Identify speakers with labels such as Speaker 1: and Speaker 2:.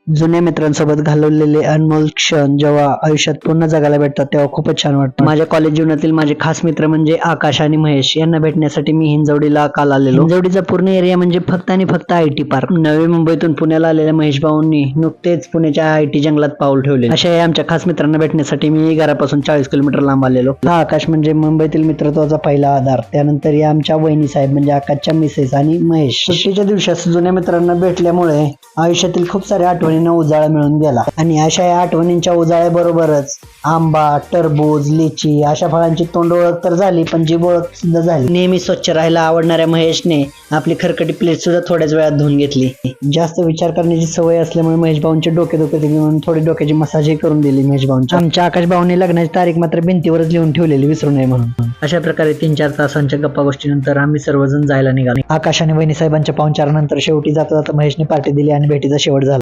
Speaker 1: जुन्या मित्रांसोबत घालवलेले अनमोल क्षण जेव्हा आयुष्यात पुन्हा जगायला भेटतात तेव्हा खूपच छान वाटतं. माझ्या कॉलेज जीवनातील माझे खास मित्र म्हणजे आकाश आणि महेश यांना भेटण्यासाठी मी हिंजवडीला काल आलेलो. हिंजवडीचा पूर्ण एरिया म्हणजे फक्त आणि फक्त आयटी पार्क. नवी मुंबईतून पुण्याला आलेल्या महेश भाऊंनी नुकतेच पुण्याच्या आयटी जंगलात पाऊल ठेवले. अशा या आमच्या खास मित्रांना भेटण्यासाठी मी घरापासून 40 किलोमीटर लांब आलेलो. हा आकाश म्हणजे मुंबईतील मित्रत्वाचा पहिला आधार. त्यानंतर या आमच्या वहिनी साहेब म्हणजे आकाशच्या मिसेस आणि महेश. सुट्टीच्या दिवसात जुन्या मित्रांना भेटल्यामुळे आयुष्यातील खूप साऱ्या आठवणींना उजाळा मिळून गेला आणि अशा या आठवणींच्या उजाळ्याबरोबरच आंबा, टरबूज, लिची अशा फळांची तोंड ओळख तर झाली, पण जीभ ओळख सुद्धा झाली. नेहमी स्वच्छ राहायला आवडणाऱ्या महेशने आपली खरकटी प्लेट सुद्धा थोड्याच वेळात धुवून घेतली. जास्त विचार करण्याची सवय असल्यामुळे महेश भाऊंचे डोके दुखत होते म्हणून थोडी डोक्याची मसाजही करून दिली महेश भाऊंच्या. आमच्या आकाश भाऊने लग्नाची तारीख मात्र भिंतीवरच लिहून ठेवलेली, विसरू नये म्हणून. अशा प्रकारे 3-4 तासांच्या गप्पा गोष्टीनंतर आम्ही सर्वजण जायला निघालो. आकाश आणि वहिनी साहेबांच्या पाहुणचारानंतर शेवटी जाता जाता महेशने पार्टी दिली आणि भेटीचा शेवट झाला.